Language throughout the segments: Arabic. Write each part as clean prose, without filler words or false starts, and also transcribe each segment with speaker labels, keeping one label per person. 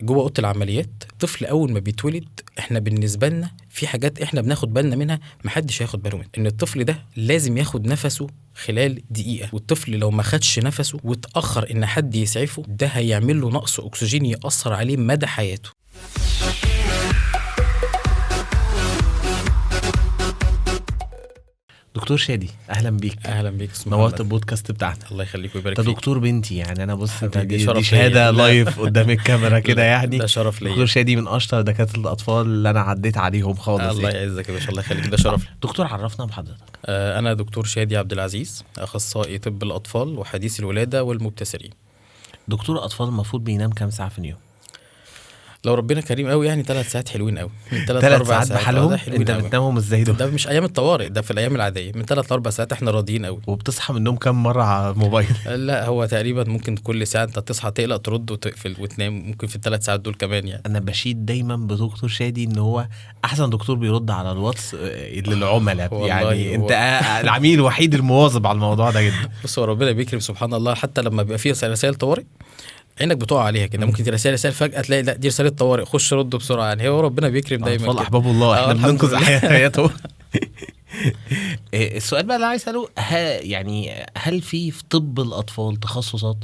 Speaker 1: جوه اوضه العمليات. الطفل اول ما بيتولد احنا بالنسبه لنا في حاجات احنا بناخد بالنا منها محدش هياخد باله منها، ان الطفل ده لازم ياخد نفسه خلال دقيقه، والطفل لو ما خدش نفسه واتاخر ان حد يسعفه ده هيعمل له نقص اكسجين ياثر عليه مدى حياته.
Speaker 2: دكتور شادي اهلا بيك.
Speaker 1: اهلا بيك،
Speaker 2: نورت البودكاست بتاعنا.
Speaker 1: الله يخليك ويبارك
Speaker 2: فيك.
Speaker 1: فيك.
Speaker 2: دكتور بنتي يعني انا بص
Speaker 1: دي
Speaker 2: شهاده لايف قدام الكاميرا كده يعني.
Speaker 1: ده شرف ليا.
Speaker 2: دكتور شادي من اشطر دكاتره الاطفال اللي انا عديت عليهم خالص.
Speaker 1: الله يعزك يا باشا، الله يخليك، ده شرف.
Speaker 2: دكتور عرفنا بحضرتك.
Speaker 1: انا دكتور شادي عبد العزيز، اخصائي طب الاطفال وحديث الولاده والمبتسرين.
Speaker 2: دكتور اطفال المفروض بينام كام ساعه في اليوم؟
Speaker 1: لو ربنا كريم قوي يعني 3 ساعات حلوين قوي، من
Speaker 2: 3 ساعات بحالهم. انت بتنامهم ازاي دول؟
Speaker 1: ده مش ايام الطوارئ، ده في الايام العاديه من 3 ل 4 ساعات احنا راضيين قوي.
Speaker 2: وبتصحى من النوم كام مره على الموبايل؟
Speaker 1: لا هو تقريبا ممكن كل ساعه انت تصحى تقلق ترد وتقفل وتنام، ممكن في ال3 ساعات دول كمان يعني.
Speaker 2: انا بشيد دايما بدكتور شادي ان هو احسن دكتور بيرد على الواتس للعملاء يعني. انت العميل الوحيد المواظب على الموضوع ده جدا.
Speaker 1: بص هو ربنا بيكرم سبحان الله، حتى لما بيبقى فيه رسائل طوارئ عينك بتقع عليها كده، ممكن ترسل فجأة تلاقي لا دي رسالة طوارئ، خش رد بسرعة يعني. هو ربنا بيكرم دايما
Speaker 2: أطفال أحباب الله، احنا بننقذ حياته. السؤال بقى اللي عايز اساله يعني هل في طب الاطفال تخصصات؟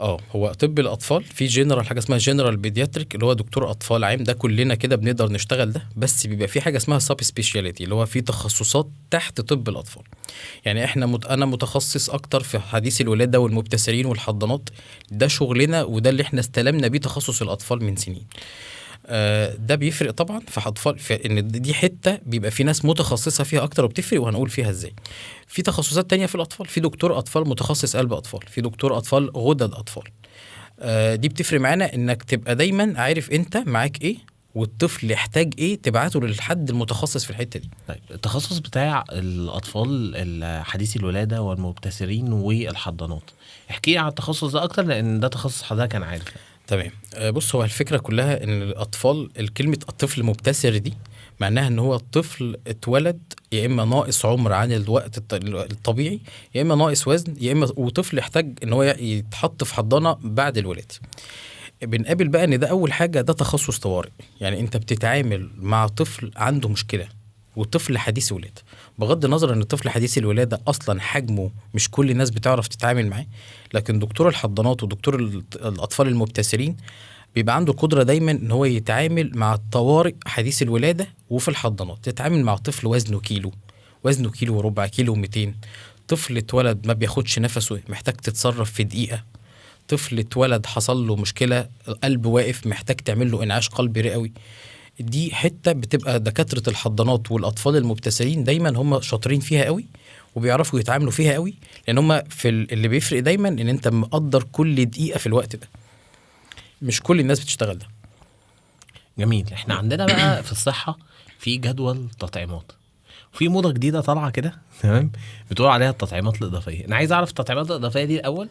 Speaker 1: هو طب الاطفال في جنرال، حاجه اسمها جنرال بيدياتريك اللي هو دكتور اطفال عام، ده كلنا كده بنقدر نشتغل ده، بس بيبقى في حاجه اسمها سب سبيشاليتي اللي هو في تخصصات تحت طب الاطفال. يعني انا متخصص اكتر في حديث الولاده والمبتسرين والحضانات، ده شغلنا وده اللي احنا استلمنا بيه تخصص الاطفال من سنين. ده بيفرق طبعا في اطفال، في ان دي حته بيبقى في ناس متخصصه فيها اكتر وبتفرق، وهنقول فيها ازاي. في تخصصات تانية في الاطفال، في دكتور اطفال متخصص قلب اطفال، في دكتور اطفال غدد اطفال. دي بتفرق معانا انك تبقى دايما عارف انت معاك ايه والطفل يحتاج ايه، تبعته للحد المتخصص في الحته دي.
Speaker 2: طيب التخصص بتاع الاطفال حديثي الولاده والمبتسرين والحضانات، احكي لي عن التخصص ده اكتر لان ده تخصص حضرتك كان عارف.
Speaker 1: تمام. بص هو الفكره كلها ان الاطفال، الكلمه الطفل مبتسر دي معناها ان هو الطفل اتولد يا اما ناقص عمر عن الوقت الطبيعي، يا اما ناقص وزن، يا اما وطفل يحتاج ان هو يتحط في حضانه بعد الولاده. بنقابل بقى ان ده اول حاجه ده تخصص طوارئ، يعني انت بتتعامل مع طفل عنده مشكله وطفل حديث ولاده. بغض النظر ان الطفل حديث الولاده اصلا حجمه مش كل الناس بتعرف تتعامل معاه، لكن دكتور الحضانات ودكتور الاطفال المبتسرين بيبقى عنده قدره دايما ان هو يتعامل مع الطوارئ حديث الولاده وفي الحضانات. تتعامل مع طفل وزنه كيلو وربع، كيلو 200، طفل اتولد ما بياخدش نفسه محتاج تتصرف في دقيقه، طفل اتولد حصل له مشكله قلب واقف محتاج تعمل له انعاش قلبي رئوي. دي حته بتبقى دكاتره الحضانات والاطفال المبتسرين دايما هم شاطرين فيها قوي وبيعرفوا يتعاملوا فيها قوي، لان هم في اللي بيفرق دايما ان انت مقدر كل دقيقه في الوقت ده، مش كل الناس بتشتغل ده.
Speaker 2: جميل. احنا عندنا بقى في الصحه في جدول تطعيمات، وفي موضه جديده طالعه كده تمام بتقول عليها التطعيمات الاضافيه. انا عايز اعرف التطعيمات الاضافيه دي الاول،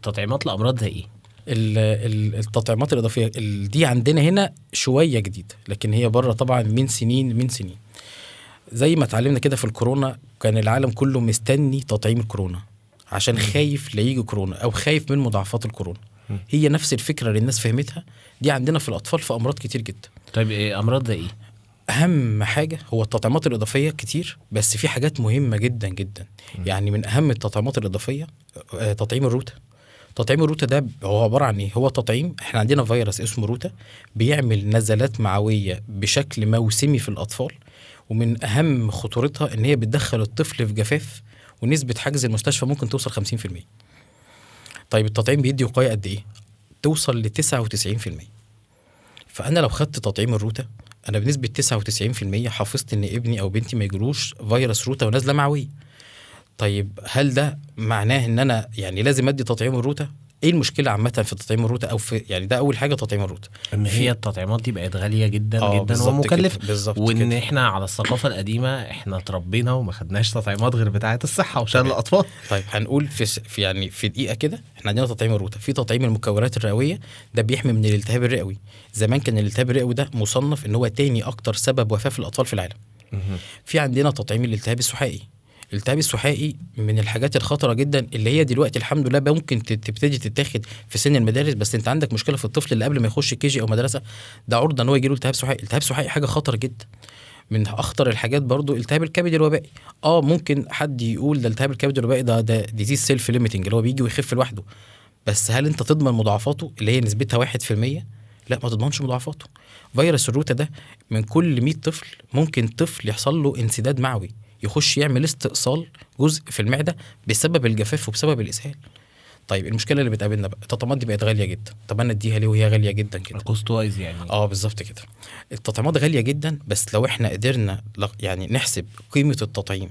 Speaker 2: تطعيمات لامراض زي ايه؟
Speaker 1: التطعيمات الاضافيه دي عندنا هنا شويه جديده، لكن هي بره طبعا من سنين. زي ما اتعلمنا كده في الكورونا، كان العالم كله مستني تطعيم الكورونا عشان خايف لا يجي كورونا او خايف من مضاعفات الكورونا. هي نفس الفكره اللي الناس فهمتها دي عندنا في الاطفال في امراض كتير جدا.
Speaker 2: طيب امراض زي ايه؟
Speaker 1: اهم حاجه هو التطعيمات الاضافيه كتير، بس في حاجات مهمه جدا جدا. يعني من اهم التطعيمات الاضافيه تطعيم الروتا. تطعيم الروتا ده هو عباره عن ايه؟ هو تطعيم، احنا عندنا فيروس اسمه روتا بيعمل نزلات معويه بشكل موسمي في الاطفال، ومن اهم خطورتها ان هي بتدخل الطفل في جفاف، ونسبه حجز المستشفى ممكن توصل 50%. طيب التطعيم بيدي وقايه قد ايه؟ توصل ل 99%. فانا لو خدت تطعيم الروتا انا بنسبه 99% حافظت ان ابني او بنتي ما يجروش فيروس روتا ونزله معويه. طيب هل ده معناه ان انا يعني لازم ادي تطعيم الروتا؟ ايه المشكله عامه في تطعيم الروتا او في يعني ده اول حاجه تطعيم الروتا،
Speaker 2: ان هي التطعيمات دي بقت غاليه جدا جدا ومكلفه، وان كده. احنا على الثقافه القديمه احنا اتربينا وما خدناش تطعيمات غير بتاعه الصحه وشان الاطفال.
Speaker 1: طيب هنقول في يعني في دقيقه كده، احنا عندنا تطعيم الروتا، في تطعيم المكونات الرئويه ده بيحمي من الالتهاب الرئوي. زمان كان الالتهاب الرئوي ده مصنف ان هو تاني اكتر سبب وفاه في الاطفال في العالم. في عندنا تطعيم الالتهاب السحائي. الالتهاب السحائي من الحاجات الخطره جدا اللي هي دلوقتي الحمد لله ممكن تبتدي تتاخد في سن المدارس، بس انت عندك مشكله في الطفل اللي قبل ما يخش كيجي او مدرسه، ده عرضه ان هو يجي له التهاب سحائي. التهاب سحائي حاجه خطر جدا. من اخطر الحاجات برضو التهاب الكبد الوبائي. ممكن حد يقول ده التهاب الكبد الوبائي ده ديزيز سيلف ليميتنج اللي هو بيجي ويخف لوحده، بس هل انت تضمن مضاعفاته اللي هي نسبتها 1%؟ لا، ما تضمنش مضاعفاته. فيروس الروتا ده من كل 100 طفل ممكن طفل يحصل له انسداد معوي، يخش يعمل استئصال جزء في المعده بسبب الجفاف وبسبب الاسهال. طيب المشكله اللي بتقابلنا بقى التطعيمات دي بقت غاليه جدا. طب انا اديها ليه وهي غاليه جدا كده؟
Speaker 2: كوست وايز يعني.
Speaker 1: بالظبط كده. التطعيمات غاليه جدا، بس لو احنا قدرنا يعني نحسب قيمه التطعيم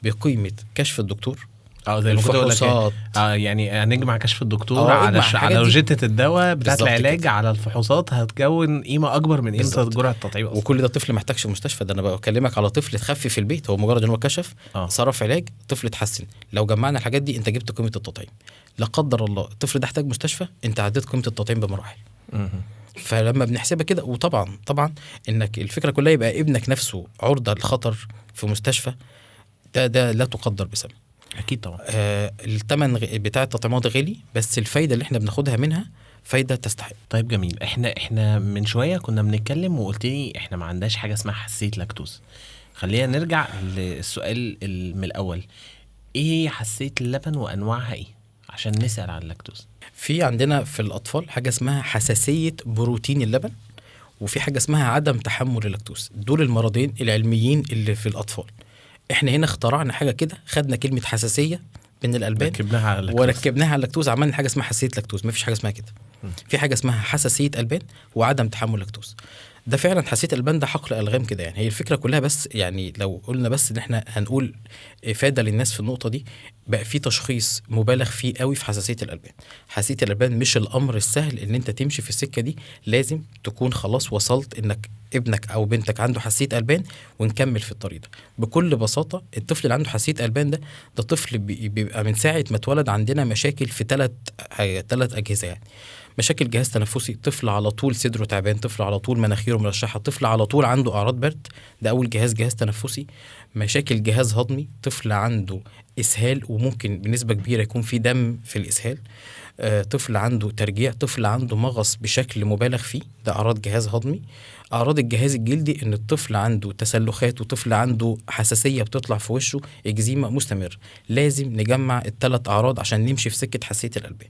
Speaker 1: بقيمه كشف الدكتور،
Speaker 2: زي الفحوصات، يعني هنجمع كشف الدكتور على روجيتة الدواء بتاعت العلاج كده. على الفحوصات هتكون قيمه اكبر من قيمه جرعه التطعيم اصلا.
Speaker 1: وكل ده طفل ما محتاجش مستشفى، ده انا بكلمك على طفل اتخفف في البيت، هو مجرد ان هو كشف صرف علاج، طفل اتحسن. لو جمعنا الحاجات دي انت جبت قيمه التطعيم. لا قدر الله الطفل ده احتاج مستشفى، انت عديت قيمه التطعيم بمراحل. فلما بنحسبها كده، وطبعا انك الفكره كلها يبقى ابنك نفسه عرضه للخطر في مستشفى، ده لا تقدر بثمن.
Speaker 2: اكيد طبعا.
Speaker 1: الثمن بتاع التطعيمات غالي، بس الفايده اللي احنا بناخدها منها فايده تستحق.
Speaker 2: طيب جميل. احنا من شويه كنا بنتكلم وقلت لي احنا ما عندناش حاجه اسمها حساسيه لاكتوز. خلينا نرجع للسؤال من الاول، ايه هي حساسيه اللبن وانواعها ايه عشان نسال عن اللاكتوز؟
Speaker 1: في عندنا في الاطفال حاجه اسمها حساسيه بروتين اللبن، وفي حاجه اسمها عدم تحمل اللاكتوز. دول المرضين العلميين اللي في الاطفال. احنا هنا اخترعنا حاجه كده، خدنا كلمه حساسيه من الالبان وركبناها على اللاكتوز، عملنا حاجه اسمها حساسيه لاكتوز. ما فيش حاجه اسمها كده. في حاجه اسمها حساسيه البان وعدم تحمل لاكتوز. ده فعلا حساسيه البان ده حقل الغام كده. يعني هي الفكره كلها، بس يعني لو قلنا بس ان احنا هنقول افاده للناس في النقطه دي، بقى في تشخيص مبالغ فيه قوي في حساسيه الالبان. حساسيه الالبان مش الامر السهل ان انت تمشي في السكه دي، لازم تكون خلاص وصلت انك ابنك او بنتك عنده حساسيه البان ونكمل في الطريق ده. بكل بساطه الطفل اللي عنده حساسيه البان ده طفل بيبقى من ساعه ما اتولد عندنا مشاكل في ثلاث اجهزه. يعني مشاكل جهاز تنفسي، طفل على طول صدره تعبان، طفل على طول مناخيره مرشحه، طفل على طول عنده اعراض برد، ده اول جهاز تنفسي. مشاكل جهاز هضمي، طفل عنده اسهال وممكن بنسبه كبيره يكون في دم في الاسهال. طفل عنده ترجيع، طفل عنده مغص بشكل مبالغ فيه، ده اعراض جهاز هضمي. اعراض الجهاز الجلدي ان الطفل عنده تسلخات، وطفل عنده حساسيه بتطلع في وشه، اكزيما مستمر. لازم نجمع الثلاث اعراض عشان نمشي في سكه حساسيه الالبان.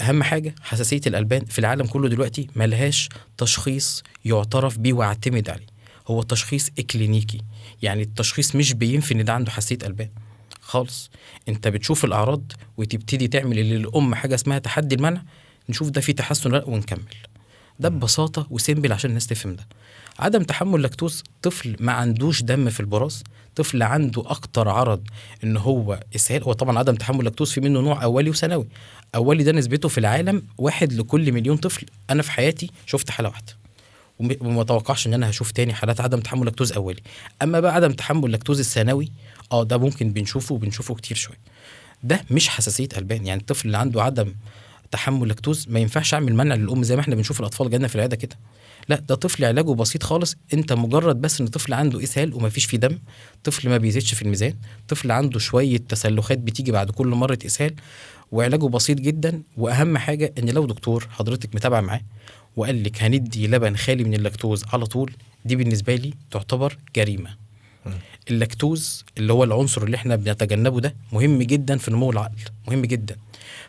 Speaker 1: اهم حاجه حساسيه الالبان في العالم كله دلوقتي ملهاش تشخيص يعترف بيه واعتمد عليه، هو تشخيص اكلينيكي. يعني التشخيص مش بينفي ان ده عنده حساسيه البان خالص. انت بتشوف الاعراض وتبتدي تعمل اللي الام حاجه اسمها تحدي المنع، نشوف ده فيه تحسن ولا لا ونكمل. ده ببساطه وسيمبل عشان الناس تفهم ده. عدم تحمل لاكتوز، طفل ما عندوش دم في البراز، طفل عنده اكتر عرض ان هو اسهال. هو طبعا عدم تحمل لاكتوز في منه نوع اولي وثانوي. اولي ده نسبته في العالم 1 لكل مليون طفل. انا في حياتي شفت حاله واحده، وما اتوقعش ان انا هشوف تاني حالات عدم تحمل لاكتوز اولي. اما بقى عدم تحمل لاكتوز الثانوي، ده ممكن بنشوفه كتير شويه. ده مش حساسيه البان. يعني الطفل اللي عنده عدم تحمل لاكتوز ما ينفعش اعمل منع للام زي ما احنا بنشوف الاطفال جالنا في العياده كده. لا، ده طفل علاجه بسيط خالص. انت مجرد بس ان طفل عنده اسهال وما فيش فيه دم، طفل ما بيزيدش في الميزان، طفل عنده شويه تسلخات بتيجي بعد كل مره اسهال، وعلاجه بسيط جدا. واهم حاجه ان لو دكتور حضرتك متابعه معاه وقال لك هندي لبن خالي من اللاكتوز على طول، دي بالنسبه لي تعتبر جريمه. اللاكتوز اللي هو العنصر اللي احنا بنتجنبه ده مهم جدا في نمو العقل، مهم جدا.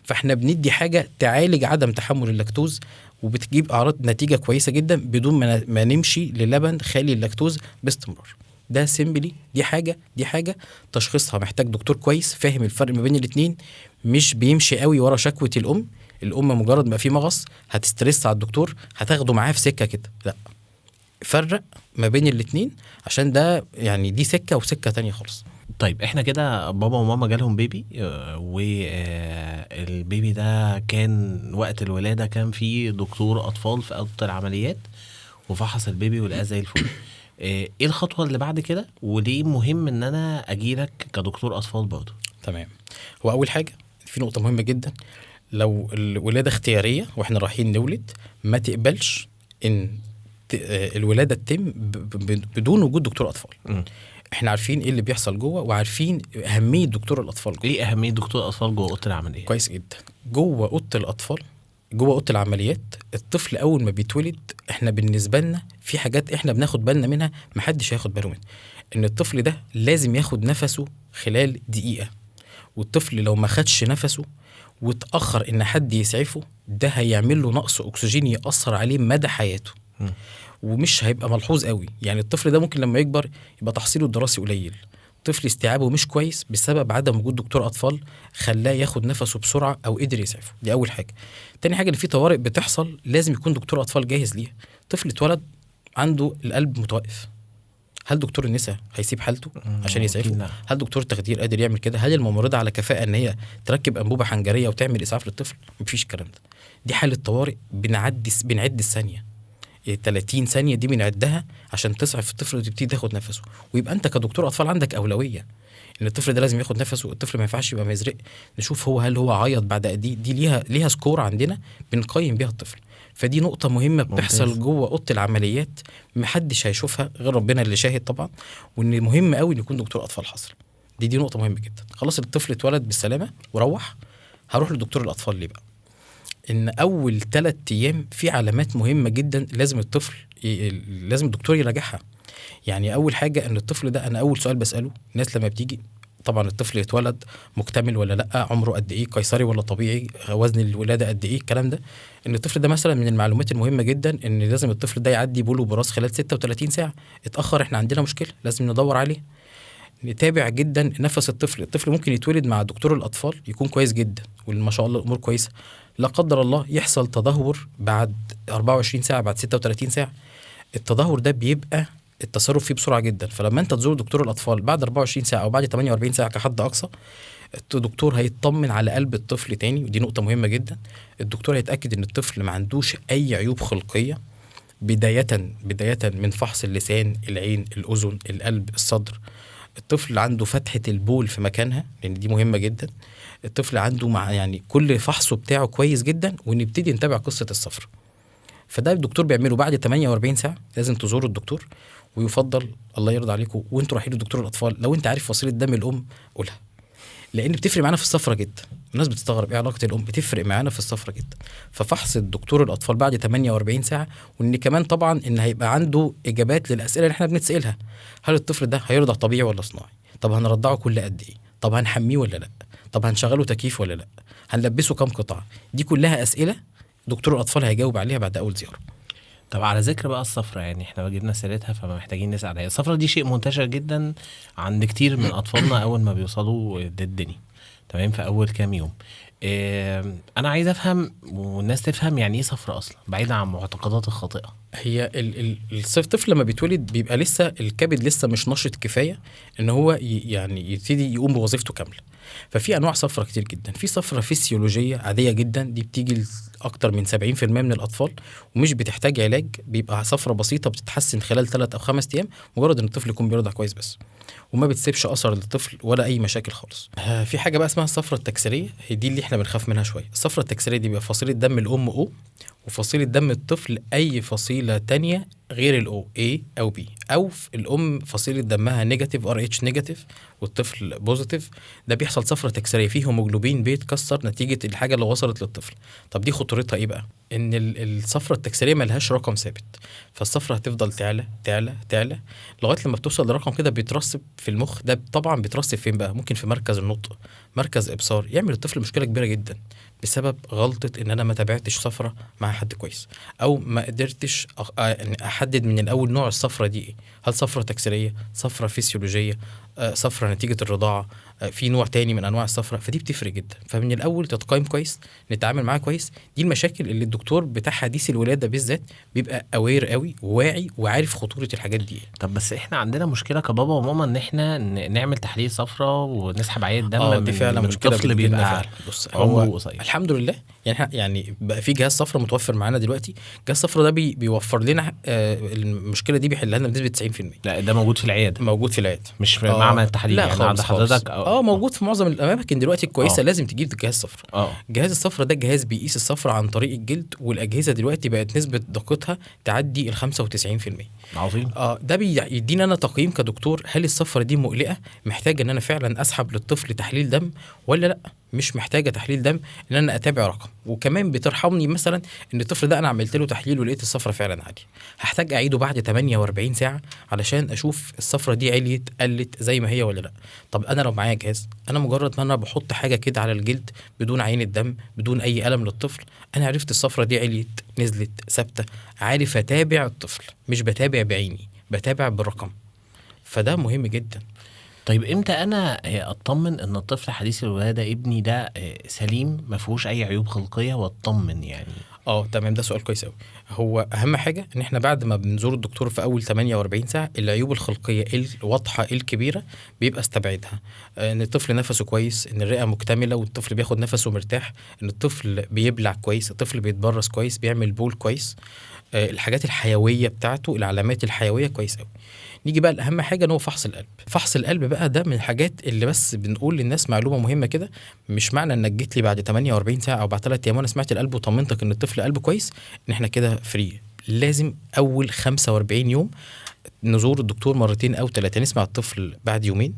Speaker 1: فاحنا بندي حاجه تعالج عدم تحمل اللاكتوز وبتجيب اعراض نتيجه كويسه جدا بدون ما نمشي للبن خالي اللاكتوز باستمرار. ده سيمبلي. دي حاجه تشخيصها محتاج دكتور كويس فاهم الفرق ما بين الاثنين، مش بيمشي قوي ورا شكوى الام مجرد ما في مغص هتسترس على الدكتور هتاخده معاه في سكه كده. لا، فرق ما بين الاثنين عشان ده يعني دي سكه وسكه تانية خالص.
Speaker 2: طيب احنا كده بابا وماما جالهم بيبي، والبيبي ده كان وقت الولادة كان في دكتور أطفال في أوضة العمليات وفحص البيبي ولقاه زي الفل. ايه الخطوة اللي بعد كده وليه مهم ان انا اجيلك كدكتور أطفال برضه؟
Speaker 1: تمام. هو أول حاجة في نقطة مهمة جدا، لو الولادة اختيارية واحنا رايحين نولد ما تقبلش ان الولادة تتم بدون وجود دكتور أطفال. احنا عارفين ايه اللي بيحصل جوه، وعارفين اهميه دكتور الاطفال جوه.
Speaker 2: ايه اهميه دكتور الاطفال جوه اوضه العمليه؟
Speaker 1: كويس جدا. جوه اوضه الاطفال، جوه اوضه العمليات، الطفل اول ما بيتولد احنا بالنسبه لنا في حاجات احنا بناخد بالنا منها محدش هياخد باله منها. ان الطفل ده لازم ياخد نفسه خلال دقيقه، والطفل لو ما خدش نفسه واتاخر ان حد يسعفه، ده هيعمل له نقص اكسجين ياثر عليه مدى حياته. ومش هيبقى ملحوظ قوي. يعني الطفل ده ممكن لما يكبر يبقى تحصيله الدراسي قليل، طفل استيعابه مش كويس بسبب عدم وجود دكتور اطفال خلاه ياخد نفسه بسرعه او قدر يسعفه. دي اول حاجه. تاني حاجه، ان في طوارئ بتحصل لازم يكون دكتور اطفال جاهز ليها. طفل اتولد عنده القلب متوقف، هل دكتور النساء هيسيب حالته عشان يسعفه؟ هل دكتور التخدير قادر يعمل كده؟ هل الممرضه على كفاءه ان هي تركب انبوبه حنجريه وتعمل اسعاف للطفل؟ مفيش الكلام ده. دي حاله طوارئ بنعد الثانيه، 30 ثانيه دي بنعدها عشان تسعف الطفل وتبتدي تاخد نفسه. ويبقى انت كدكتور اطفال عندك اولويه ان الطفل ده لازم ياخد نفسه. الطفل ما ينفعش يبقى مزرق. نشوف هل هو عيط بعد قد ايه. دي ليها سكور عندنا بنقيم بيها الطفل. فدي نقطة مهمة بتحصل جوه أوضة العمليات، محدش هيشوفها غير ربنا اللي شاهد طبعا. وإن مهم قوي إن يكون دكتور أطفال حاضر. دي نقطة مهمة جدا. خلاص الطفل اتولد بالسلامة وروح، هروح لدكتور الأطفال ليه بقى؟ إن أول 3 أيام في علامات مهمة جدا لازم لازم الدكتور يراجعها. يعني أول حاجة إن الطفل ده، أنا أول سؤال بسأله الناس لما بتيجي، طبعا الطفل يتولد مكتمل ولا لا، عمره قد ايه، قيصري ولا طبيعي، وزن الولاده قد ايه، الكلام ده. ان الطفل ده مثلا من المعلومات المهمه جدا ان لازم الطفل ده يعدي بول وبراز خلال 36 ساعه. اتاخر احنا عندنا مشكله لازم ندور عليه. نتابع جدا نفس الطفل ممكن يتولد مع دكتور الاطفال يكون كويس جدا وما شاء الله الامور كويسه، لا قدر الله يحصل تدهور بعد 24 ساعه، بعد 36 ساعه. التدهور ده بيبقى التصرف فيه بسرعه جدا. فلما انت تزور دكتور الاطفال بعد 24 ساعه او بعد 48 ساعه كحد اقصى، الدكتور هيطمن على قلب الطفل تاني. ودي نقطه مهمه جدا. الدكتور هيتاكد ان الطفل ما عندوش اي عيوب خلقيه، بدايه من فحص اللسان، العين، الاذن، القلب، الصدر. الطفل عنده فتحه البول في مكانها لان دي مهمه جدا. الطفل عنده يعني كل فحصه بتاعه كويس جدا، ونبتدي نتابع قصه الصفر. فده الدكتور بيعمله بعد 48 ساعه. لازم تزوروا الدكتور، ويفضل الله يرضى عليكم وانتوا رايحين لدكتور الاطفال لو انت عارف فصيله دم الام قولها، لان بتفرق معانا في الصفرة جدا. الناس بتستغرب ايه علاقه الام، بتفرق معانا في الصفرة جدا. ففحص الدكتور الاطفال بعد 48 ساعه. وان كمان طبعا ان هيبقى عنده اجابات للاسئله اللي احنا بنتسالها. هل الطفل ده هيرضع طبيعي ولا صناعي؟ طب هنرضعه كل قد ايه؟ طب هنحميه ولا لا؟ طب هنشغله تكييف ولا لا؟ هنلبسه كام قطعه؟ دي كلها اسئله دكتور الاطفال هيجاوب عليها بعد اول زياره.
Speaker 2: طب على ذكر بقى الصفرة، يعني احنا جبنا سيرتها فما محتاجين نسأل عليها. الصفرة دي شيء منتشر جدا عند كتير من أطفالنا أول ما بيوصلوا للدنيا، تمام، في أول كام يوم. أنا عايز أفهم والناس تفهم يعني إيه صفرة أصلا، بعيدا عن معتقدات الخاطئة.
Speaker 1: هي الطفل لما بيتولد بيبقى لسه الكبد لسه مش نشط كفاية إن هو يعني يبتدي يقوم بوظيفته كاملة. ففي أنواع صفرة كتير جدا. في صفرة فسيولوجية عادية جدا، دي بتيجي أكتر من 70% من الأطفال ومش بتحتاج علاج. بيبقى صفرة بسيطة بتتحسن خلال 3 أو 5 أيام، مجرد إن الطفل يكون بيرضع كويس بس، وما بتسيبش أثر للطفل ولا أي مشاكل خالص. في حاجة بقى اسمها الصفرة التكسيرية، هي دي اللي احنا بنخاف منها شوية. الصفرة التكسيرية دي بيبقى فصيلة دم الأم O، وفصيلة دم الطفل أي فصيلة تانية غير الأو A أو B، أو الأم فصيلة دمها نيجاتيف RH نيجاتيف والطفل بوزيتيف. ده بيحصل صفرة تكسيرية، فيه هيموجلوبين بيتكسر نتيجة الحاجة اللي وصلت للطفل. طب دي خطورتها إيه بقى؟ إن الصفرة التكسيرية ملهاش رقم ثابت، فالصفرة هتفضل تعلى تعلى تعلى لغاية لما بتوصل لرقم كده بيترسب في المخ. ده طبعا بيترسب فين بقى؟ ممكن في مركز النطق، مركز إبصار، يعمل الطفل مشكلة كبيرة جدا بسبب غلطة إن أنا ما تابعتش صفرة مع حد كويس، أو ما قدرتش أحدد من الأول نوع الصفرة دي إيه. هل صفرة تكسيرية، صفرة فسيولوجية، صفرة نتيجة الرضاعة، في نوع تاني من أنواع الصفرة. فدي بتفرق جدا. فمن الأول تتقيم كويس، نتعامل معاها كويس. دي المشاكل اللي الدكتور بتاع حديث الولادة بالذات بيبقى أوير قوي وواعي وعارف خطورة الحاجات دي.
Speaker 2: طب بس احنا عندنا مشكلة كبابا وماما ان احنا نعمل تحليل صفرة ونسحب عينة دم
Speaker 1: دي فعلا
Speaker 2: من
Speaker 1: مشكلة
Speaker 2: الطفل بيبقى عمره قصير.
Speaker 1: الحمد لله يعني بقى في جهاز صفرة متوفر معانا دلوقتي. جهاز صفرة ده بيوفر لنا المشكلة دي، بيحلها لنا بنسبة 90%.
Speaker 2: لا ده موجود في العيادة؟
Speaker 1: موجود في العيادة،
Speaker 2: مش مع معمل التحليل
Speaker 1: لا
Speaker 2: يعني
Speaker 1: خالص
Speaker 2: عند حضرتك
Speaker 1: موجود في معظم الاماكن دلوقتي الكويسه. لازم تجيب جهاز صفرة. جهاز الصفرة ده جهاز بيقيس الصفرة عن طريق الجلد، والاجهزه دلوقتي بقت نسبه دقتها تعدي ال 95%.
Speaker 2: عظيم.
Speaker 1: ده بيدينا انا تقييم كدكتور، هل الصفرة دي مقلقه محتاج ان انا فعلا اسحب للطفل تحليل دم ولا لا، مش محتاجه تحليل دم ان انا اتابع رقم. وكمان بترحمني مثلا ان الطفل ده انا عملت له تحليل ولقيت الصفرة فعلا عاليه، هحتاج اعيده بعد 48 ساعه علشان اشوف الصفرة دي عليت قلت زي ما هي ولا لا. طب انا لو معايا جهاز، انا مجرد ما انا بحط حاجه كده على الجلد بدون عين الدم بدون اي الم للطفل، انا عرفت الصفرة دي عليت نزلت ثابته، عارف اتابع الطفل، مش بتابع بعيني، بتابع بالرقم. فده مهم جدا.
Speaker 2: طيب امتى انا اطمن ان الطفل حديث الولاده ابني ده سليم ما فيهوش اي عيوب خلقيه واطمن يعني؟
Speaker 1: تمام، ده سؤال كويس قوي. هو اهم حاجه ان احنا بعد ما بنزور الدكتور في اول 48 ساعه العيوب الخلقيه الواضحه الكبيره بيبقى استبعدها. ان الطفل نفسه كويس، ان الرئه مكتمله والطفل بياخد نفسه مرتاح، ان الطفل بيبلع كويس، الطفل بيتبرص كويس، بيعمل بول كويس، الحاجات الحيويه بتاعته، العلامات الحيويه كويس قوي. نيجي بقى لأهم حاجة، ان هو فحص القلب. فحص القلب بقى ده من الحاجات اللي بس بنقول للناس معلومة مهمة كده، مش معنى انك جيت لي بعد 48 ساعة او بعد 3 ايام وانا سمعت القلب وطمنتك ان الطفل قلبه كويس ان احنا كده فري. لازم اول 45 يوم نزور الدكتور مرتين او 3، نسمع الطفل بعد يومين،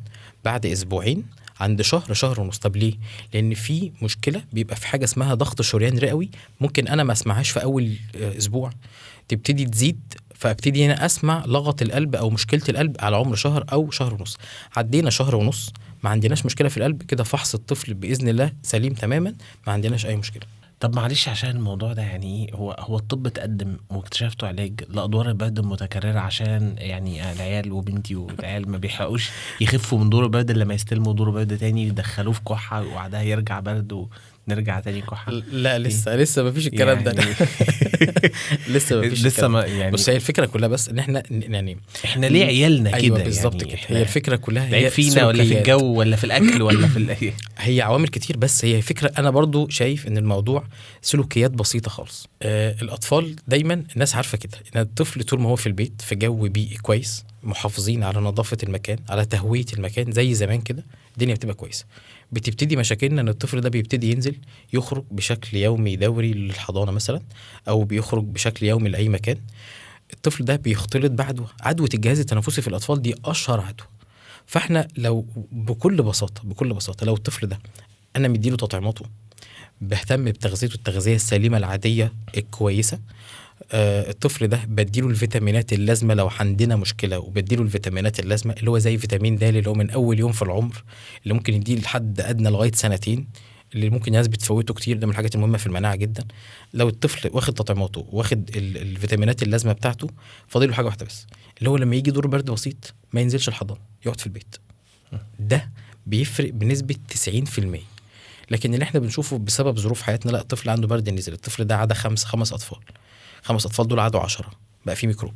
Speaker 1: بعد اسبوعين، عند شهر، شهر ونص. طب ليه؟ لان في مشكلة بيبقى في حاجة اسمها ضغط شريان رئوي، ممكن انا ما اسمعهاش في اول اسبوع، تبتدي تزيد، فابتدي هنا اسمع لغط القلب او مشكله القلب على عمر شهر او شهر ونص. عدينا شهر ونص ما عندناش مشكله في القلب، كده فحص الطفل باذن الله سليم تماما، ما عندناش اي مشكله.
Speaker 2: طب معلش عشان الموضوع ده يعني هو الطب تقدم واكتشفتوا علاج لادوار البرد المتكرره، عشان يعني العيال وبنتي والعيال ما بيحقوش يخفوا من دور البرد، لما يستلموا دور برد تاني يدخلوه في كحه وبعدها يرجع برد ونرجع تاني كحه.
Speaker 1: لا لسه ما فيش الكلام
Speaker 2: يعني
Speaker 1: ده لسه ما فيش
Speaker 2: لسه ما يعني.
Speaker 1: بس هي الفكره كلها بس ان احنا يعني
Speaker 2: احنا ليه عيالنا كده؟
Speaker 1: أيوة بالظبط
Speaker 2: يعني
Speaker 1: كده. هي الفكره كلها
Speaker 2: هي فينا ولا في الجو ولا في الاكل ولا في
Speaker 1: هي عوامل كتير، بس هي فكره. انا برضو شايف ان الموضوع سلوكيات بسيطه خالص. الاطفال دايما الناس عارفه كده ان الطفل طول ما هو في البيت في جو بيئي كويس، محافظين على نظافه المكان، على تهويه المكان زي زمان كده، الدنيا بتبقى كويسه. بتبتدي مشاكلنا ان الطفل ده بيبتدي ينزل يخرج بشكل يومي دوري للحضانه مثلا، او بيخرج بشكل يومي لاي مكان. الطفل ده بيختلط عدوى الجهاز التنفسي في الاطفال دي اشهر عدوى. فاحنا لو بكل بساطه لو الطفل ده انا مديله تطعيماته، بهتم بتغذيته التغذيه السليمه العاديه الكويسه، الطفل ده بديله الفيتامينات اللازمه لو عندنا مشكله، وبديله الفيتامينات اللازمه اللي هو زي فيتامين د اللي هو من اول يوم في العمر، اللي ممكن يديه لحد ادنى لغايه سنتين، اللي ممكن الناس بتفوته كتير، ده من الحاجات المهمه في المناعه جدا. لو الطفل واخد تطعيماته واخد الفيتامينات اللازمه بتاعته، فاضل له حاجه واحده بس، اللي هو لما يجي دور برد بسيط ما ينزلش الحضانه، يقعد في البيت. ده بيفرق بنسبه 90%. لكن اللي احنا بنشوفه بسبب ظروف حياتنا، لا الطفل عنده برد نزل، الطفل ده عدا خمس اطفال دول عادوا 10، بقى في ميكروب.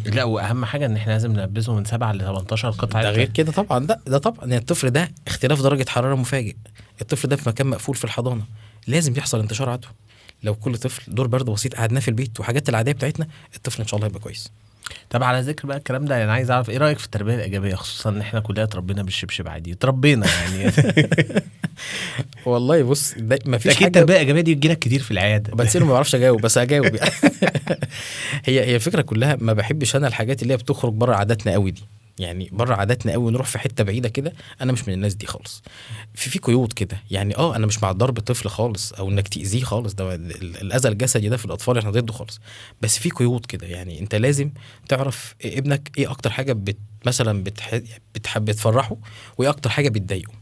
Speaker 2: لا واهم حاجه ان احنا لازم نلبسه من 7 ل 18 قطعه.
Speaker 1: ده غير كده طبعا، ده طبعا يعني الطفل ده اختلاف درجه حراره مفاجئ، الطفل ده في مكان مقفول في الحضانه، لازم يحصل انتشار عدوى. لو كل طفل دور برد بسيط قعدناه في البيت وحاجات العاديه بتاعتنا، الطفل ان شاء الله هيبقى كويس.
Speaker 2: طب على ذكر بقى الكلام ده، انا عايز اعرف ايه رايك في التربيه الايجابيه، خصوصا ان احنا كلنا اتربينا بالشبشب عادي، اتربينا يعني
Speaker 1: والله بص، ما فيش
Speaker 2: حاجه. التربيه الايجابيه دي بتجيلك كتير في العياده،
Speaker 1: بس انا ما بعرفش اجاوب، بس هجاوب يعني. هي الفكره كلها، ما بحبش انا الحاجات اللي هي بتخرج بره عاداتنا قوي دي، يعني بره عاداتنا قوي نروح في حته بعيده كده، انا مش من الناس دي خالص. في قيود كده يعني، انا مش مع ضرب طفل خالص او انك تاذيه خالص، ده الاذى الجسدي ده في الاطفال احنا ضده خالص، بس في قيود كده. يعني انت لازم تعرف ابنك ايه اكتر حاجه مثلا بتحب تفرحه، وايه اكتر حاجه بتضايقه،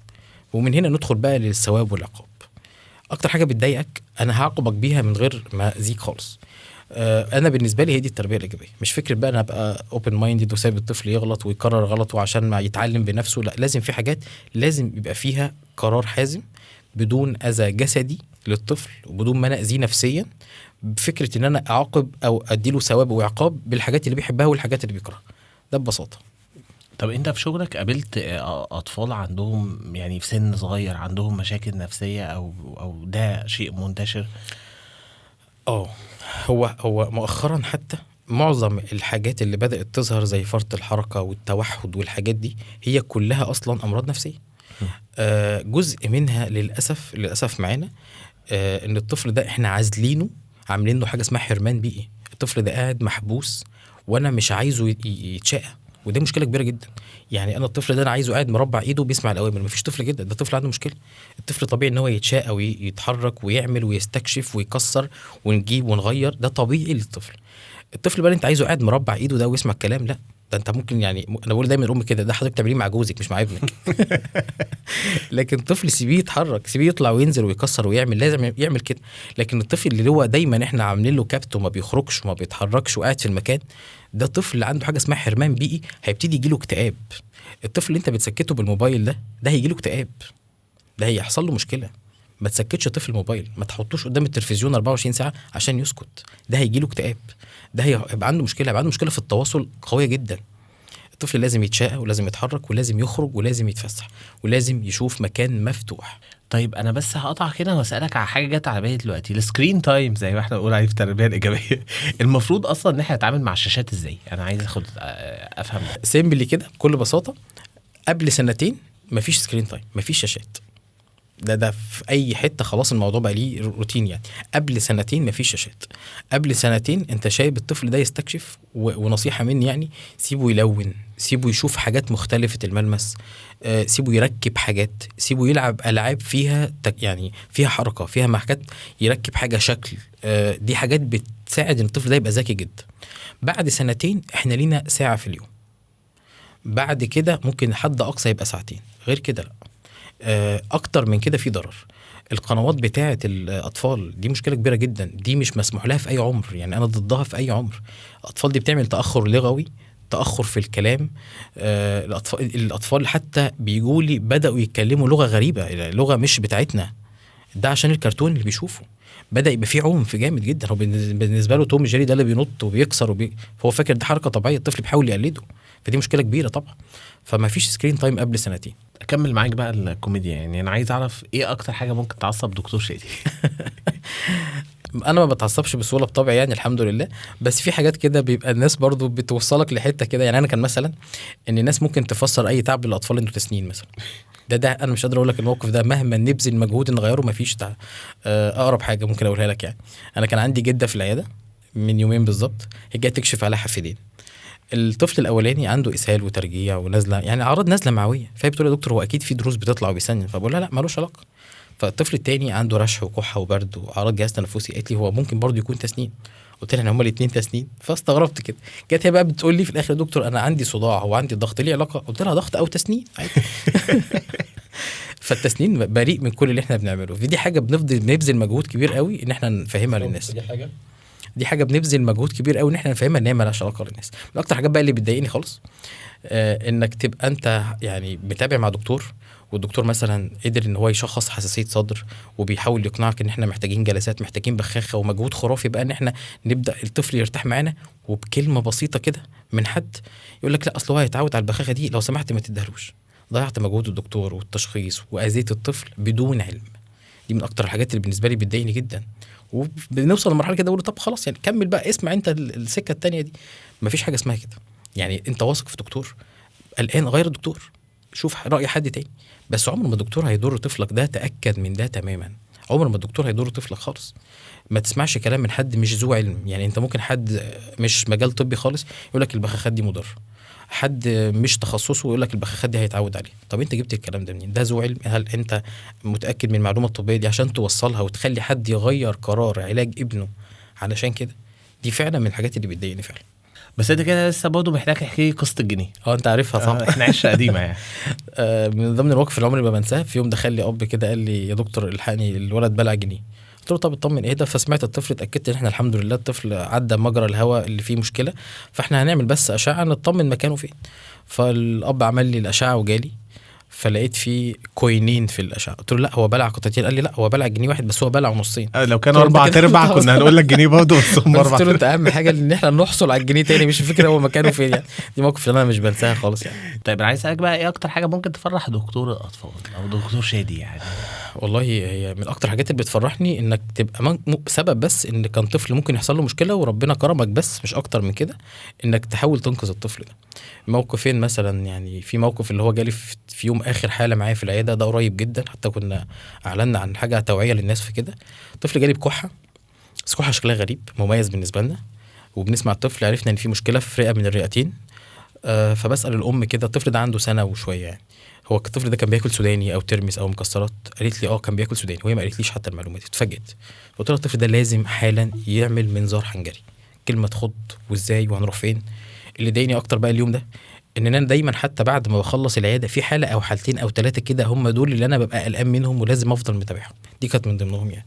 Speaker 1: ومن هنا ندخل بقى للثواب والعقاب. اكتر حاجه بتضايقك انا هعاقبك بيها من غير ما اذيك خالص. انا بالنسبه لي هي دي التربيه الايجابيه، مش فكره بقى انا ابقى اوبن مايندد وسايب الطفل يغلط ويكرر غلطه عشان ما يتعلم بنفسه، لا لازم في حاجات لازم يبقى فيها قرار حازم بدون اذى جسدي للطفل وبدون ما اذيه نفسيا، بفكره ان انا اعاقب او اديله ثواب وعقاب بالحاجات اللي بيحبها والحاجات اللي بيكرهها، ده ببساطه.
Speaker 2: طب انت في شغلك قابلت اطفال عندهم يعني في سن صغير عندهم مشاكل نفسيه او ده شيء منتشر؟
Speaker 1: هو مؤخرا حتى معظم الحاجات اللي بدأت تظهر زي فرط الحركة والتوحد والحاجات دي هي كلها أصلا أمراض نفسية. جزء منها للأسف معانا إن الطفل ده إحنا عازلينه، عاملين له حاجة اسمها حرمان بيئي. الطفل ده قاعد محبوس وأنا مش عايزه يتشقى، ودي مشكلة كبيرة جدا. يعني أنا الطفل ده أنا عايزه قاعد مربع إيده بيسمع الأوامر. مفيش طفل كده، ده طفل عنده مشكلة. الطفل طبيعي إن هو يتشقى ويتحرك ويعمل ويستكشف ويكسر ونجيب ونغير، ده طبيعي للطفل. الطفل بقى انت عايزه قاعد مربع ايده ده ويسمع الكلام، لا ده انت ممكن، يعني انا بقول دايما الام كده، ده حضرتك تعمليه مع جوزك مش مع ابنك. لكن الطفل سيبيه يتحرك، سيبيه يطلع وينزل ويكسر ويعمل، لازم يعمل كده. لكن الطفل اللي هو دايما احنا عاملين له كبت وما بيخرجش وما بيتحركش وقاعد في المكان، ده طفل عنده حاجه اسمها حرمان بيئي، هيبتدي يجيله اكتئاب. الطفل اللي انت بتسكته بالموبايل ده هيجيله اكتئاب، ده هيحصل له مشكله. ما تسكتش طفل موبايل، ما تحطوش قدام التلفزيون 24 ساعه عشان يسكت، ده هيجيله اكتئاب، ده هيبقى عنده مشكله، هيبقى عنده مشكله في التواصل قويه جدا. الطفل لازم يتشقى ولازم يتحرك ولازم يخرج ولازم يتفسح ولازم يشوف مكان مفتوح.
Speaker 2: طيب انا بس هقطع كده واسالك على حاجه جت على بالي دلوقتي، السكرين تايم زي ما احنا بنقول عليه في التربيه الايجابيه. المفروض اصلا ان احنا نتعامل مع الشاشات ازاي؟ انا عايز افهم
Speaker 1: سيمبلي كده بكل بساطه، قبل سنتين مفيش سكرين تايم، مفيش شاشات. ده في اي حته خلاص الموضوع بقى ليه روتين. يعني قبل سنتين مفيش شاشات، قبل سنتين انت شايف الطفل ده يستكشف، ونصيحه مني يعني سيبه يلون، سيبه يشوف حاجات مختلفه الملمس، سيبه يركب حاجات، سيبه يلعب العاب فيها يعني فيها حركه، فيها حاجات، يركب حاجه شكل، دي حاجات بتساعد ان الطفل ده يبقى ذكي جدا. بعد سنتين احنا لينا ساعه في اليوم، بعد كده ممكن حد اقصى يبقى ساعتين، غير كده لا. اكتر من كده في ضرر. القنوات بتاعه الاطفال دي مشكله كبيره جدا، دي مش مسموح لها في اي عمر، يعني انا ضدها في اي عمر. الاطفال دي بتعمل تاخر لغوي، تاخر في الكلام. الاطفال حتى بيجوا لي بداوا يتكلموا لغه غريبه، لغه مش بتاعتنا، ده عشان الكرتون اللي بيشوفه بدا يبقى فيه عنف جامد جدا. هو بالنسبه له توم جيري ده اللي بينط وبيكسر فهو فاكر ده حركه طبيعيه، الطفل بيحاول يقلده، فدي مشكله كبيره طبعا. فما فيش سكرين تايم قبل سنتين.
Speaker 2: اكمل معاك بقى الكوميديا، يعني انا عايز اعرف ايه اكتر حاجه ممكن تعصب دكتور شادي؟
Speaker 1: انا ما بتعصبش بسهوله بطبعي يعني الحمد لله، بس في حاجات كده بيبقى الناس برضو بتوصلك لحته كده. يعني انا كان مثلا ان الناس ممكن تفسر اي تعب للاطفال انه تسنين مثلا، ده انا مش قادر اقول لك الموقف ده مهما نبذل مجهود نغيره ما فيش. اقرب حاجه ممكن اقولها لك، يعني انا كان عندي جده في العياده من يومين بالظبط، هي جايه تكشف على حفيدين. الطفل الاولاني عنده اسهال وترجيع ونزله، يعني اعراض نزله معويه، فهي بتقول يا دكتور هو اكيد في دروس بتطلع وبيسنن، فبقول لها لا مالوش علاقه. فالطفل التاني عنده رشح وكحه وبرد واعراض جهاز تنفسي، قالت لي هو ممكن برضه يكون تسنين. قلت لها هما الاثنين تسنين، فاستغربت كده. جت هي بقى بتقول لي في الاخر يا دكتور انا عندي صداع وعندي ضغط، ليه علاقه؟ قلت لها ضغط او تسنين عادي. فالتسنين بريء من كل اللي احنا بنعمله، في دي حاجه بنبذل مجهود كبير قوي ان احنا نفهمها للناس. دي حاجه بنبذل مجهود كبير قوي ان احنا نفهمها ان هي مالهاش علاقه للناس. من اكتر حاجات بقى اللي بتضايقني خالص انك تبقى انت يعني بتابع مع دكتور، والدكتور مثلا قدر ان هو يشخص حساسيه صدر وبيحاول يقنعك ان احنا محتاجين جلسات، محتاجين بخاخه ومجهود خرافي بقى ان احنا نبدا الطفل يرتاح معانا، وبكلمه بسيطه كده من حد يقول لك لا اصل هو هيتعود على البخاخه دي، لو سمحت ما تديهالوش. ضيعت مجهود الدكتور والتشخيص واذيت الطفل بدون علم. دي من اكتر الحاجات اللي بالنسبه لي بتضايقني جدا. وبنوصل لمرحله كده اقول طب خلاص يعني كمل بقى، اسمع انت السكه التانية دي. مفيش حاجه اسمها كده، يعني انت واثق في دكتور الان غير الدكتور، شوف راي حد تاني. بس عمر ما الدكتور هيضر طفلك، ده تاكد من ده تماما. عمر ما الدكتور هيضر طفلك خالص. ما تسمعش كلام من حد مش ذو علم. يعني انت ممكن حد مش مجال طبي خالص يقول لك البخاخات دي مضره، حد مش تخصصه ويقول لك البخاخات دي هيتعود عليه. طب انت جبت الكلام ده منين؟ ده ذو علم؟ هل انت متاكد من المعلومه الطبيه دي عشان توصلها وتخلي حد يغير قرار علاج ابنه علشان كده؟ دي فعلا من الحاجات اللي بتضايقني فعلا.
Speaker 2: بس انت كده لسه برضه محتاج تحكي قصه الجنيه.
Speaker 1: انت عارفها صح.
Speaker 2: احنا عشره قديمه يعني.
Speaker 1: من ضمن المواقف اللي عمري ما بنساها، في يوم دخل لي اب كده قال لي يا دكتور الحقني الولد بلع جنيه. قلت له طب اطمن ايه ده؟ فسمعت الطفل، اتاكدت ان احنا الحمد لله الطفل عدى مجرى الهواء اللي فيه مشكله، فاحنا هنعمل بس اشعه نطمن مكانه فين. فالاب عمل لي الاشعه وجالي، فلقيت فيه كوينين في الاشعه. قلت له لا هو بلع قطعتين. قال لي لا هو بلع جنيه واحد بس، هو بلع ونصين.
Speaker 2: لو كانوا 4/4 كنا هنقول لك جنيه برضه، بس هم 4.
Speaker 1: قلت له انت اهم حاجه ان احنا نحصل على الجنيه تاني، مش الفكره هو مكانه فين يعني. دي موقف اللي انا مش بنساها خالص يعني.
Speaker 2: طيب انا عايز اسالك بقى، ايه اكتر حاجه ممكن تفرح دكتور الاطفال او دكتور شادي يعني؟
Speaker 1: والله هي من اكتر حاجات اللي بتفرحني انك تبقى سبب بس ان كان طفل ممكن يحصل له مشكله وربنا كرمك، بس مش اكتر من كده، انك تحاول تنقذ الطفل ده. موقفين مثلا يعني، في موقف اللي هو جالي في يوم اخر حاله معايا في العياده، ده قريب جدا، حتى كنا اعلنا عن حاجه توعيه للناس في كده. طفل جالي بكحه، بس كحه شكلها غريب مميز بالنسبه لنا، وبنسمع الطفل عرفنا ان في مشكله في رئه من الرئتين. فبسال الام كده، الطفل ده عنده سنه وشويه يعني، هو الطفل ده كان بياكل سوداني او ترمس او مكسرات؟ قالت لي كان بياكل سوداني، وهي ما قالتليش حتى المعلومات، اتفاجئت. قلت لها الطفل ده لازم حالا يعمل منظار حنجري. كلمه تخض، وازاي وهنروح فين؟ اللي ضايقني اكتر بقى اليوم ده ان انا دايما حتى بعد ما بخلص العياده في حاله او حالتين او 3 كده هم دول اللي انا ببقى قلقان منهم ولازم افضل متابعهم. دي كانت من ضمنهم يعني.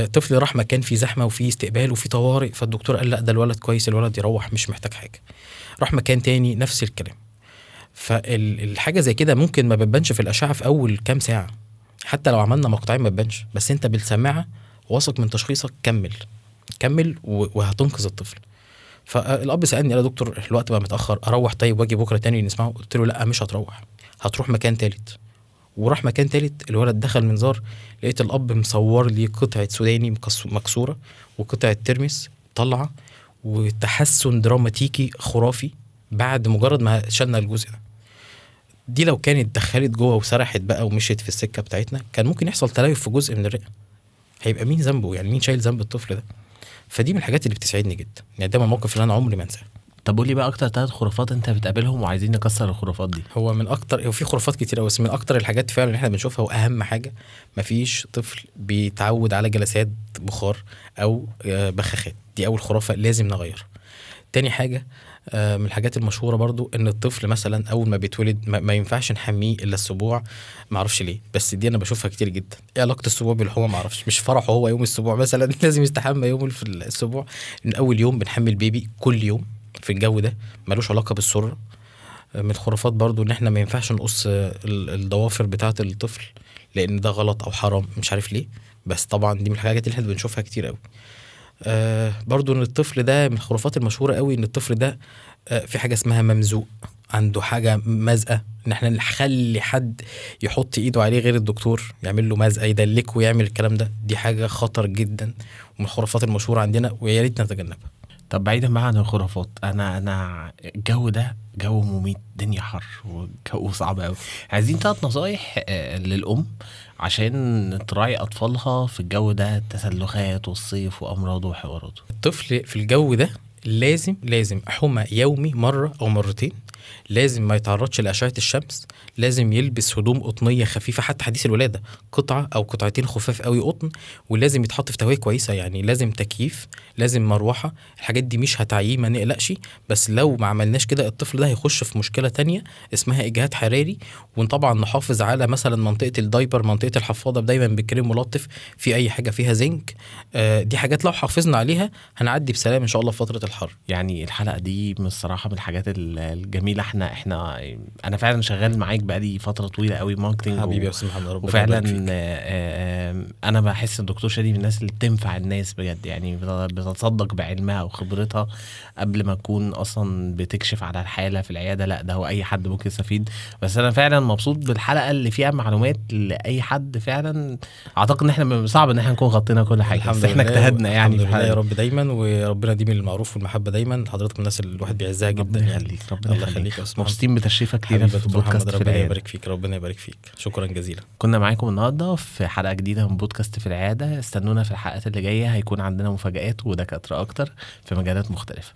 Speaker 1: طفل راح مكان فيه زحمه وفيه استقبال وفيه طوارئ، فالدكتور قال لا ده الولد كويس، الولد يروح مش محتاج حاجه. راح مكان تاني نفس الكلام. فالحاجه زي كده ممكن ما بتبانش في الاشعه في اول كام ساعه، حتى لو عملنا مقطعين ما تبانش، بس انت بالسماعه واثق من تشخيصك، كمل وهتنقذ الطفل. فالاب سالني قال يا دكتور الوقت بقى متاخر، اروح طيب واجي بكره تاني نسمعه؟ قلت له لا مش هتروح مكان تالت. وراح مكان تالت، الولد دخل منظار، لقيت الاب مصور لي قطعه سوداني مكسوره وقطعه ترمس طلعه، وتحسن دراماتيكي خرافي بعد مجرد ما شلنا الجزء ده. دي لو كانت دخلت جوه وسرحت بقى ومشيت في السكه بتاعتنا، كان ممكن يحصل تليف في جزء من الرئه. هيبقى مين ذنبه يعني؟ مين شايل ذنب الطفل ده؟ فدي من الحاجات اللي بتسعدني جدا يعني، ده من الموقف اللي انا عمري ما انساه.
Speaker 2: طب قولي بقى اكتر 3 خرافات انت بتقابلهم وعايزين نكسر الخرافات دي.
Speaker 1: هو في خرافات كتير قوي، بس من اكتر الحاجات فعلا اللي احنا بنشوفها واهم حاجه، مفيش طفل بيتعود على جلسات بخار او بخاخات. دي اول خرافه لازم نغيرها. تاني حاجه من الحاجات المشهوره برضو، ان الطفل مثلا اول ما بيتولد ما ينفعش نحميه الا السبوع. ما اعرفش ليه، بس دي انا بشوفها كتير جدا. ايه علاقه السبوع بالحمى؟ ما اعرفش، مش فرحه هو يوم السبوع مثلا لازم يستحمى يوم في السبوع؟ من اول يوم بنحمي البيبي كل يوم في الجو ده، ملوش علاقه بالسره. من الخرافات برضو ان احنا ما ينفعش نقص الضوافر بتاعه الطفل، لان ده غلط او حرام، مش عارف ليه، بس طبعا دي من الحاجات اللي احنا بنشوفها كتير قوي. برضو ان الطفل ده من الخرافات المشهوره قوي، ان الطفل ده في حاجه اسمها ممزوق، عنده حاجه مزقه، ان احنا نخلي حد يحط ايده عليه غير الدكتور، يعمل له مزقه يدلكه ويعمل الكلام ده. دي حاجه خطر جدا ومن الخرافات المشهوره عندنا، ويا ريت نتجنبها.
Speaker 2: طب بعيدا بقى عن الخرافات، انا الجو ده جو مميت، دنيا حر وجو صعب قوي. عايزين 3 نصايح للام عشان تراعي اطفالها في الجو ده، التسلخات والصيف وامراضه وحواراته.
Speaker 1: الطفل في الجو ده لازم حمى يومي مرة أو مرتين، لازم ما يتعرضش لأشعة الشمس، لازم يلبس هدوم قطنية خفيفة، حتى حديث الولادة قطعة أو قطعتين خفاف قوي قطن، ولازم يتحط في تهوية كويسة يعني، لازم تكييف، لازم مروحة. الحاجات دي مش هتعييه ما نقلقش، بس لو ما عملناش كده الطفل ده هيخش في مشكلة تانية اسمها إجهاد حراري. وطبعا نحافظ على مثلا منطقة الدايبر، منطقة الحفاضة دايما بكريم ملطف، في أي حاجة فيها زنك. دي حاجات لو حافظنا عليها هنعدي بسلام إن شاء الله في فترة الحر.
Speaker 2: يعني الحلقة دي من الصراحة من الحاجات الجميلة. احنا انا فعلا شغال معاك بقالي فترة طويلة قوي ماركتنج
Speaker 1: حبيبي يا استاذ محمد، ربنا
Speaker 2: وفعلا
Speaker 1: يبارك فيك.
Speaker 2: انا بحس الدكتور شادي من الناس اللي بتنفع الناس بجد، يعني بتتصدق بعلمها وخبرتها قبل ما تكون اصلا بتكشف على الحالة في العيادة. لا ده هو اي حد ممكن يستفيد. بس انا فعلا مبسوط بالحلقة اللي فيها معلومات لاي حد. فعلا اعتقد ان احنا صعب ان احنا نكون غطينا كل حاجة، بس احنا اجتهدنا يعني.
Speaker 1: الحمد لله يا رب دايما، وربنا يديم المعروف والمحبة دايما. حضرتك من الناس اللي الواحد بيعزها جدا
Speaker 2: ربنا
Speaker 1: يعني.
Speaker 2: يخليك، ربنا
Speaker 1: يخليك يا استاذ.
Speaker 2: مبسوطين بتشريفك لينا في بودكاست في
Speaker 1: ربنا
Speaker 2: العيادة.
Speaker 1: يبارك فيك، ربنا يبارك فيك، شكرا جزيلا.
Speaker 2: كنا معاكم النهارده في حلقة جديدة من بودكاست في العيادة. استنونا في الحلقات اللي جاية، هيكون عندنا مفاجآت ودكاترة اكتر في مجالات مختلفة.